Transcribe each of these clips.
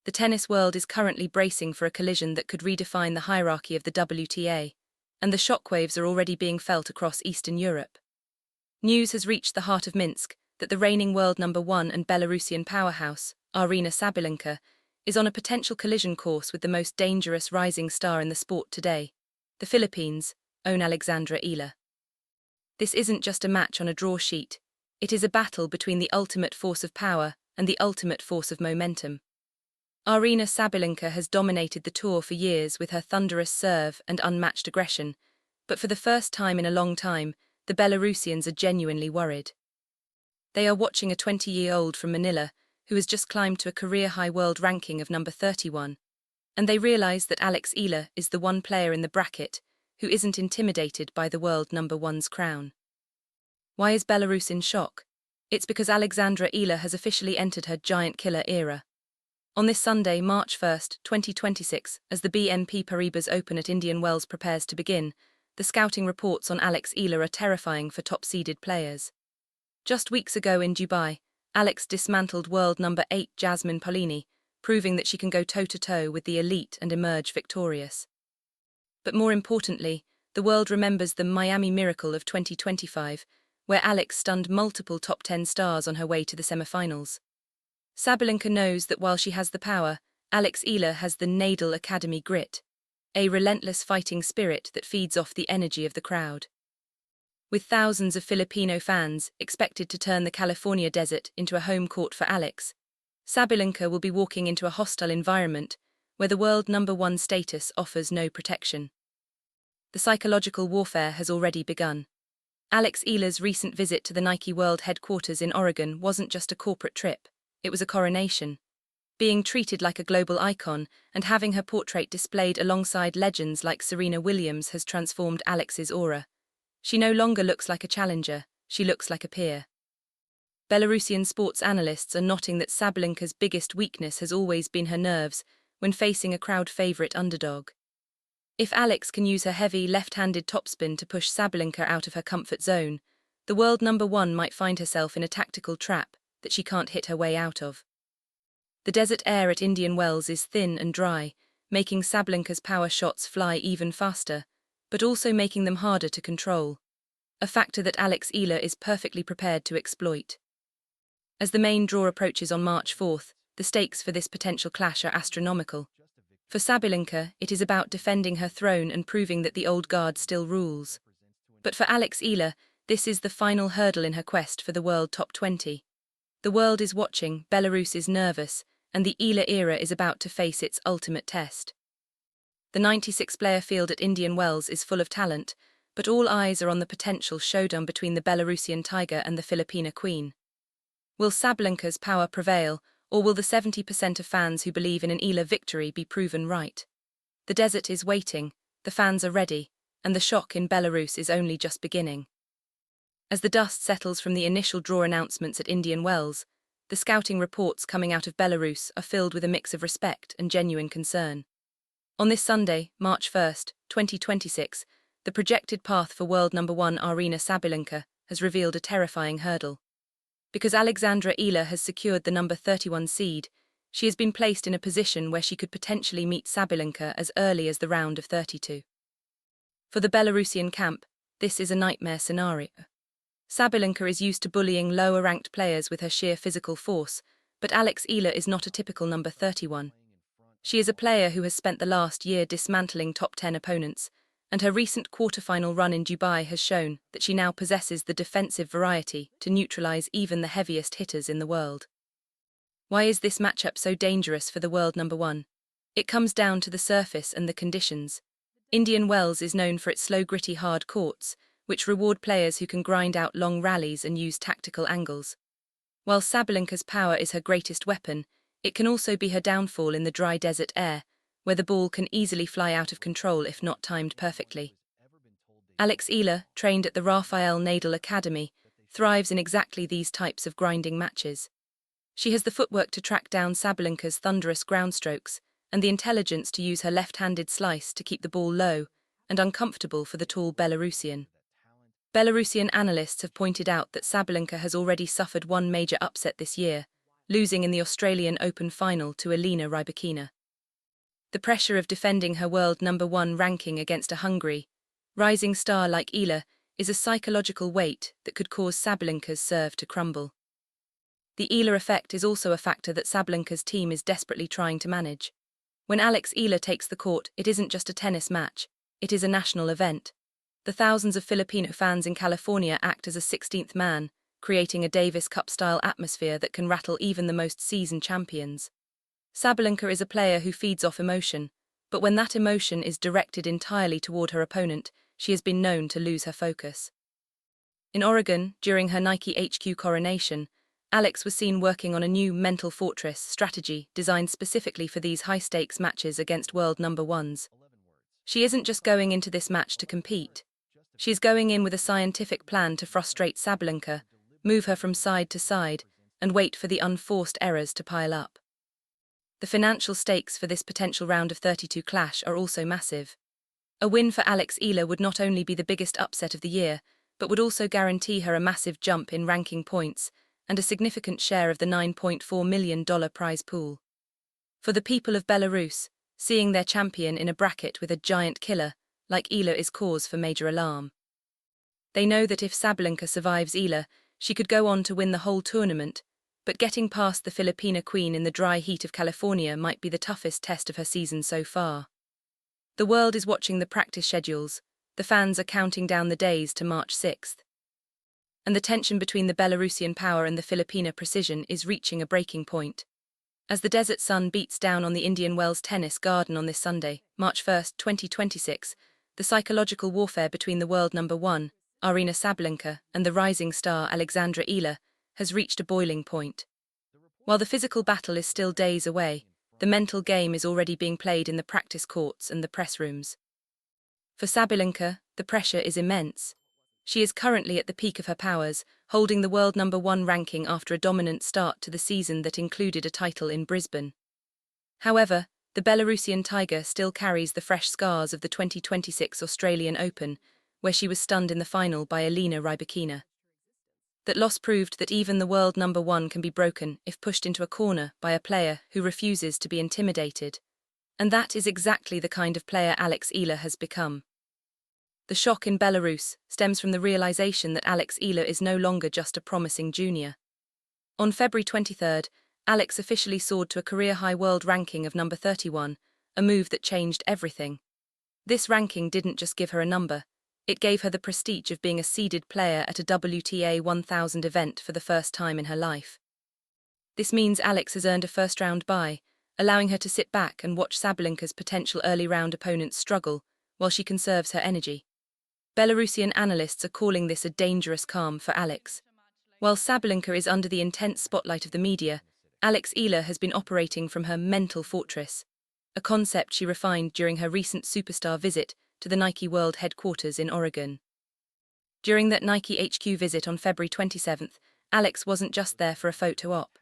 the tennis world is currently bracing for a collision that could redefine the hierarchy of the WTA, and the shockwaves are already being felt across Eastern Europe. News has reached the heart of Minsk that the reigning world number one and Belarusian powerhouse, Aryna Sabalenka, is on a potential collision course with the most dangerous rising star in the sport today, the Philippines' own Alexandra Eala. This isn't just a match on a draw sheet, it is a battle between the ultimate force of power and the ultimate force of momentum. Aryna Sabalenka has dominated the tour for years with her thunderous serve and unmatched aggression, but for the first time in a long time, the Belarusians are genuinely worried. They are watching a 20-year-old from Manila who has just climbed to a career-high world ranking of number 31, and they realize that Alex Eala is the one player in the bracket who isn't intimidated by the world number one's crown. Why is Belarus in shock? It's because Alexandra Eala has officially entered her giant killer era. On this Sunday, March 1, 2026, as the BNP Paribas Open at Indian Wells prepares to begin, the scouting reports on Alex Eala are terrifying for top-seeded players. Just weeks ago in Dubai, Alex dismantled world number 8 Jasmine Paolini, proving that she can go toe-to-toe with the elite and emerge victorious. But more importantly, the world remembers the Miami Miracle of 2025, where Alex stunned multiple top 10 stars on her way to the semifinals. Sabalenka knows that while she has the power, Alex Eala has the Nadal Academy grit, a relentless fighting spirit that feeds off the energy of the crowd. With thousands of Filipino fans expected to turn the California desert into a home court for Alex, Sabalenka will be walking into a hostile environment where the world number one status offers no protection. The psychological warfare has already begun. Alex Eala's recent visit to the Nike World headquarters in Oregon wasn't just a corporate trip, it was a coronation. Being treated like a global icon and having her portrait displayed alongside legends like Serena Williams has transformed Alex's aura. She no longer looks like a challenger, she looks like a peer. Belarusian sports analysts are noting that Sabalenka's biggest weakness has always been her nerves when facing a crowd-favorite underdog. If Alex can use her heavy left-handed topspin to push Sabalenka out of her comfort zone, the world number one might find herself in a tactical trap that she can't hit her way out of. The desert air at Indian Wells is thin and dry, making Sabalenka's power shots fly even faster, but also making them harder to control, a factor that Alex Eala is perfectly prepared to exploit. As the main draw approaches on March 4th, the stakes for this potential clash are astronomical. For Sabalenka, it is about defending her throne and proving that the old guard still rules. But for Alex Eala, this is the final hurdle in her quest for the world top 20. The world is watching, Belarus is nervous, and the Eala era is about to face its ultimate test. The 96-player field at Indian Wells is full of talent, but all eyes are on the potential showdown between the Belarusian tiger and the Filipina queen. Will Sabalenka's power prevail, or will the 70% of fans who believe in an Eala victory be proven right? The desert is waiting, the fans are ready, and the shock in Belarus is only just beginning. As the dust settles from the initial draw announcements at Indian Wells, the scouting reports coming out of Belarus are filled with a mix of respect and genuine concern. On this Sunday, March 1, 2026, the projected path for world number one Aryna Sabalenka has revealed a terrifying hurdle. Because Alexandra Eala has secured the number 31 seed, she has been placed in a position where she could potentially meet Sabalenka as early as the round of 32. For the Belarusian camp, this is a nightmare scenario. Sabalenka is used to bullying lower-ranked players with her sheer physical force, but Alex Eala is not a typical number 31. She is a player who has spent the last year dismantling top 10 opponents, and her recent quarter-final run in Dubai has shown that she now possesses the defensive variety to neutralize even the heaviest hitters in the world. Why is this matchup so dangerous for the world number one? It comes down to the surface and the conditions. Indian Wells is known for its slow, gritty, hard courts, which reward players who can grind out long rallies and use tactical angles. While Sabalenka's power is her greatest weapon, it can also be her downfall in the dry desert air, where the ball can easily fly out of control if not timed perfectly. Alex Eala, trained at the Rafael Nadal Academy, thrives in exactly these types of grinding matches. She has the footwork to track down Sabalenka's thunderous ground strokes and the intelligence to use her left-handed slice to keep the ball low and uncomfortable for the tall Belarusian. Belarusian analysts have pointed out that Sabalenka has already suffered one major upset this year, losing in the Australian Open final to Aryna Sabalenka. The pressure of defending her world #1 ranking against a hungry, rising star like Eala is a psychological weight that could cause Sabalenka's serve to crumble. The Eala effect is also a factor that Sabalenka's team is desperately trying to manage. When Eala takes the court, it isn't just a tennis match, it is a national event. The thousands of Filipino fans in California act as a 16th man, creating a Davis Cup-style atmosphere that can rattle even the most seasoned champions. Sabalenka is a player who feeds off emotion, but when that emotion is directed entirely toward her opponent, she has been known to lose her focus. In Oregon, during her Nike HQ coronation, Alex was seen working on a new mental fortress strategy designed specifically for these high-stakes matches against world #1s. She isn't just going into this match to compete. She's going in with a scientific plan to frustrate Sabalenka, move her from side to side, and wait for the unforced errors to pile up. The financial stakes for this potential round of 32 clash are also massive. A win for Eala would not only be the biggest upset of the year, but would also guarantee her a massive jump in ranking points and a significant share of the $9.4 million prize pool. For the people of Belarus, seeing their champion in a bracket with a giant killer like Eala is cause for major alarm. They know that if Sabalenka survives Eala, she could go on to win the whole tournament, but getting past the Pinoy Queen in the dry heat of California might be the toughest test of her season so far. The world is watching the practice schedules, the fans are counting down the days to March 6th. And the tension between the Belarusian power and the Filipino precision is reaching a breaking point. As the desert sun beats down on the Indian Wells tennis garden on this Sunday, March 1, 2026, the psychological warfare between the world #1, Aryna Sabalenka, and the rising star Alexandra Eala has reached a boiling point. While the physical battle is still days away, the mental game is already being played in the practice courts and the press rooms. For Sabalenka, the pressure is immense. She is currently at the peak of her powers, holding the world #1 ranking after a dominant start to the season that included a title in Brisbane. However, the Belarusian tiger still carries the fresh scars of the 2026 Australian Open, where she was stunned in the final by Aryna Sabalenka. That loss proved that even the world #1 can be broken if pushed into a corner by a player who refuses to be intimidated. And that is exactly the kind of player Eala has become. The shock in Belarus stems from the realization that Eala is no longer just a promising junior. On February 23, Alex officially soared to a career-high world ranking of number 31, a move that changed everything. This ranking didn't just give her a number, it gave her the prestige of being a seeded player at a WTA 1000 event for the first time in her life. This means Alex has earned a first-round bye, allowing her to sit back and watch Sabalenka's potential early-round opponents struggle while she conserves her energy. Belarusian analysts are calling this a dangerous calm for Alex. While Sabalenka is under the intense spotlight of the media, Eala has been operating from her mental fortress, a concept she refined during her recent superstar visit to the Nike World headquarters in Oregon. During that Nike HQ visit on February 27, Alex wasn't just there for a photo op.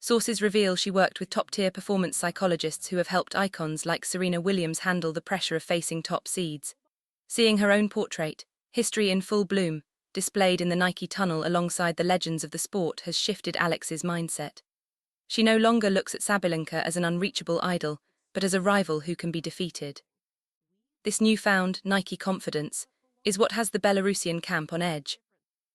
Sources reveal she worked with top-tier performance psychologists who have helped icons like Serena Williams handle the pressure of facing top seeds. Seeing her own portrait, history in full bloom, displayed in the Nike tunnel alongside the legends of the sport has shifted Alex's mindset. She no longer looks at Sabalenka as an unreachable idol, but as a rival who can be defeated. This newfound Nike confidence is what has the Belarusian camp on edge.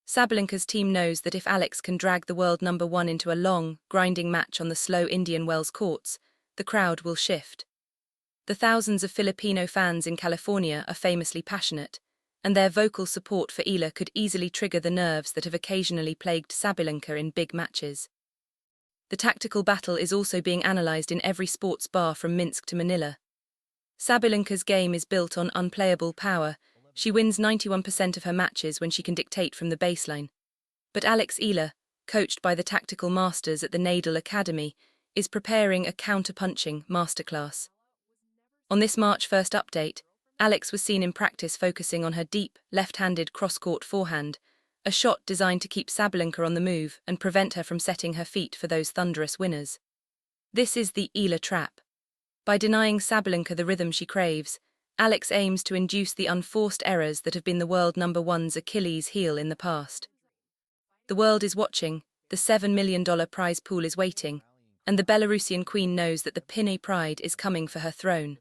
Sabalenka's team knows that if Alex can drag the world #1 into a long, grinding match on the slow Indian Wells courts, the crowd will shift. The thousands of Filipino fans in California are famously passionate, and their vocal support for Eala could easily trigger the nerves that have occasionally plagued Sabalenka in big matches. The tactical battle is also being analyzed in every sports bar from Minsk to Manila. Sabalenka's game is built on unplayable power. She wins 91% of her matches when she can dictate from the baseline. But Eala, coached by the tactical masters at the Nadal Academy, is preparing a counter-punching masterclass. On this March 1 update, Alex was seen in practice focusing on her deep, left-handed cross-court forehand, a shot designed to keep Sabalenka on the move and prevent her from setting her feet for those thunderous winners. This is the Eala trap. By denying Sabalenka the rhythm she craves, Alex aims to induce the unforced errors that have been the world #1's Achilles heel in the past. The world is watching, The $7 million prize pool is waiting, and the Belarusian queen knows that the Pinoy Pride is coming for her throne.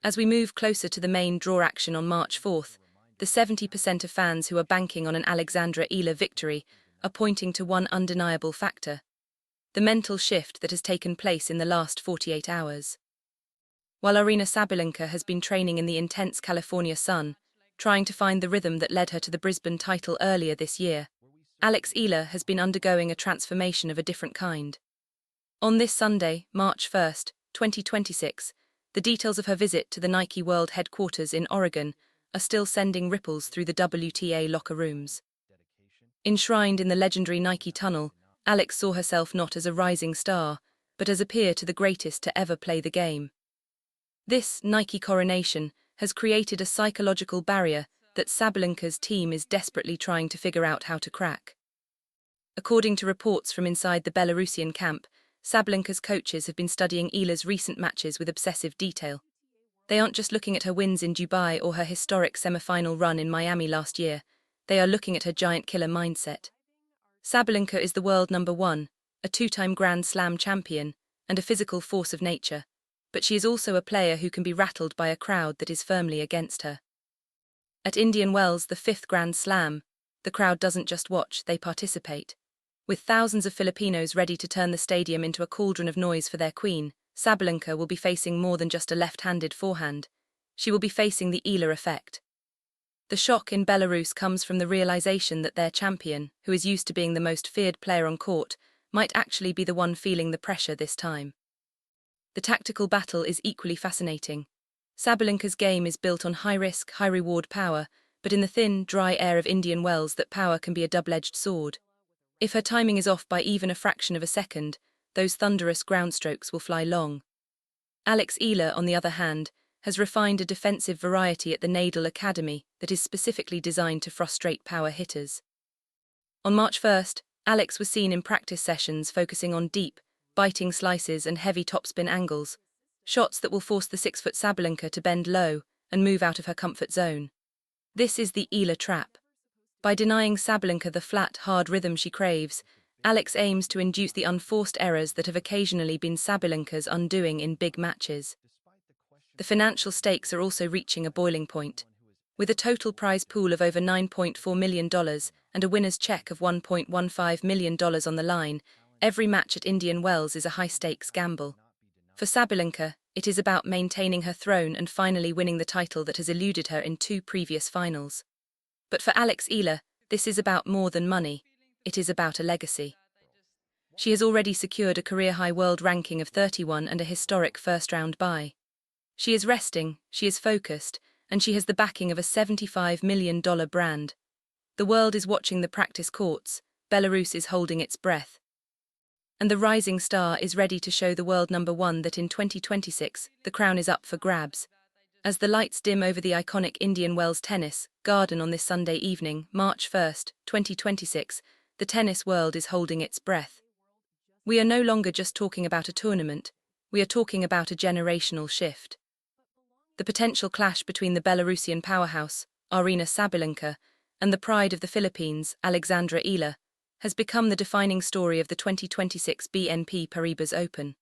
As we move closer to the main draw action on March 4th, the 70% of fans who are banking on an Alexandra Eala victory are pointing to one undeniable factor: the mental shift that has taken place in the last 48 hours. While Aryna Sabalenka has been training in the intense California sun, trying to find the rhythm that led her to the Brisbane title earlier this year, Alex Eala has been undergoing a transformation of a different kind. On this Sunday, March 1st, 2026, the details of her visit to the Nike World headquarters in Oregon are still sending ripples through the WTA locker rooms. Enshrined in the legendary Nike tunnel, Alex saw herself not as a rising star, but as a peer to the greatest to ever play the game. This Nike coronation has created a psychological barrier that Sabalenka's team is desperately trying to figure out how to crack. According to reports from inside the Belarusian camp, Sabalenka's coaches have been studying Eala's recent matches with obsessive detail. They aren't just looking at her wins in Dubai or her historic semi-final run in Miami last year, they are looking at her giant killer mindset. Sabalenka is the world number one, a two-time Grand Slam champion, and a physical force of nature, but she is also a player who can be rattled by a crowd that is firmly against her. At Indian Wells, the fifth Grand Slam, the crowd doesn't just watch, they participate. With thousands of Filipinos ready to turn the stadium into a cauldron of noise for their queen, Sabalenka will be facing more than just a left-handed forehand. She will be facing the Eala effect. The shock in Belarus comes from the realization that their champion, who is used to being the most feared player on court, might actually be the one feeling the pressure this time. The tactical battle is equally fascinating. Sabalenka's game is built on high-risk, high-reward power, but in the thin, dry air of Indian Wells that power can be a double-edged sword. If her timing is off by even a fraction of a second, those thunderous ground strokes will fly long. Alex Eala, on the other hand, has refined a defensive variety at the Nadal Academy that is specifically designed to frustrate power hitters. On March 1st, Alex was seen in practice sessions focusing on deep, biting slices and heavy topspin angles, shots that will force the 6-foot Sabalenka to bend low and move out of her comfort zone. This is the Eala trap. By denying Sabalenka the flat, hard rhythm she craves, Alex aims to induce the unforced errors that have occasionally been Sabalenka's undoing in big matches. The financial stakes are also reaching a boiling point. With a total prize pool of over $9.4 million and a winner's check of $1.15 million on the line, every match at Indian Wells is a high-stakes gamble. For Sabalenka, it is about maintaining her throne and finally winning the title that has eluded her in 2 previous finals. But for Alex Eala, this is about more than money. It is about a legacy. She has already secured a career-high world ranking of 31 and a historic first-round bye. She is resting, she is focused, and she has the backing of a $75 million brand. The world is watching the practice courts, Belarus is holding its breath. And the rising star is ready to show the world number one that in 2026, the crown is up for grabs. As the lights dim over the iconic Indian Wells tennis garden on this Sunday evening, March 1st, 2026, the tennis world is holding its breath. We are no longer just talking about a tournament, we are talking about a generational shift. The potential clash between the Belarusian powerhouse, Aryna Sabalenka, and the pride of the Philippines, Alexandra Eala, has become the defining story of the 2026 BNP Paribas Open.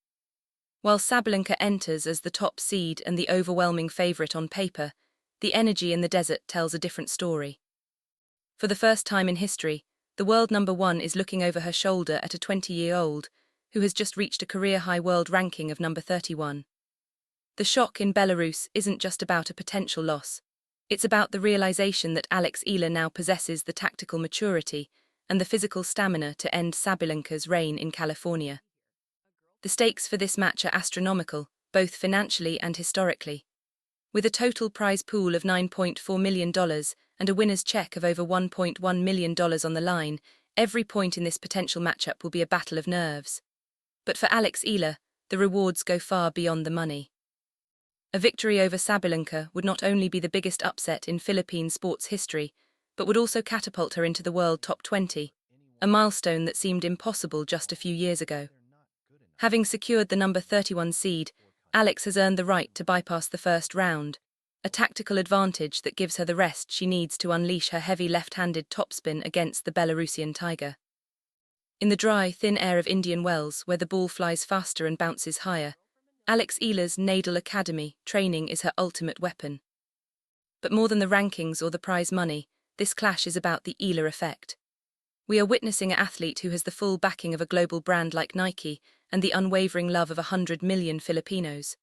While Sabalenka enters as the top seed and the overwhelming favourite on paper, the energy in the desert tells a different story. For the first time in history, the world number one is looking over her shoulder at a 20-year-old who has just reached a career-high world ranking of number 31. The shock in Belarus isn't just about a potential loss. It's about the realization that Alex Eala now possesses the tactical maturity and the physical stamina to end Sabalenka's reign in California. The stakes for this match are astronomical, both financially and historically. With a total prize pool of $9.4 million and a winner's check of over $1.1 million on the line, every point in this potential matchup will be a battle of nerves. But for Alex Eala, the rewards go far beyond the money. A victory over Sabalenka would not only be the biggest upset in Philippine sports history, but would also catapult her into the world top 20, a milestone that seemed impossible just a few years ago. Having secured the number 31 seed, Alex has earned the right to bypass the first round, a tactical advantage that gives her the rest she needs to unleash her heavy left-handed topspin against the Belarusian tiger. In the dry, thin air of Indian Wells, where the ball flies faster and bounces higher, Alex Eala's Nadal Academy training is her ultimate weapon. But more than the rankings or the prize money, this clash is about the Eala effect. We are witnessing an athlete who has the full backing of a global brand like Nike and the unwavering love of 100 million Filipinos.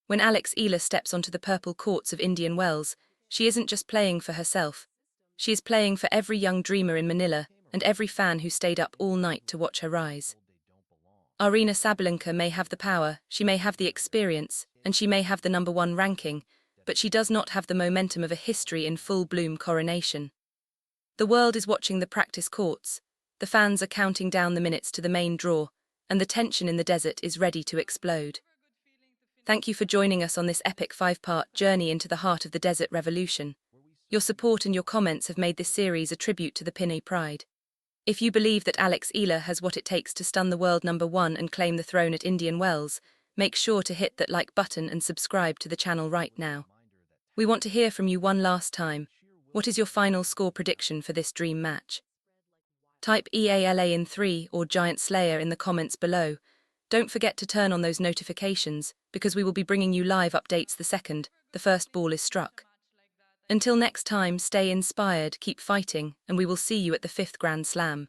When Alex Eala steps onto the purple courts of Indian Wells, she isn't just playing for herself. She is playing for every young dreamer in Manila and every fan who stayed up all night to watch her rise. Aryna Sabalenka may have the power, she may have the experience, and she may have the #1 ranking, but she does not have the momentum of a history in full bloom coronation. The world is watching the practice courts, the fans are counting down the minutes to the main draw, and the tension in the desert is ready to explode. Thank you for joining us on this epic 5-part journey into the heart of the desert revolution. Your support and your comments have made this series a tribute to the Pinoy pride. If you believe that Alex Eala has what it takes to stun the world #1 and claim the throne at Indian Wells, make sure to hit that like button and subscribe to the channel right now. We want to hear from you one last time. What is your final score prediction for this dream match? Type EALA in 3 or Giant Slayer in the comments below. Don't forget to turn on those notifications, because we will be bringing you live updates the second the first ball is struck. Until next time, stay inspired, keep fighting, and we will see you at the 5th Grand Slam.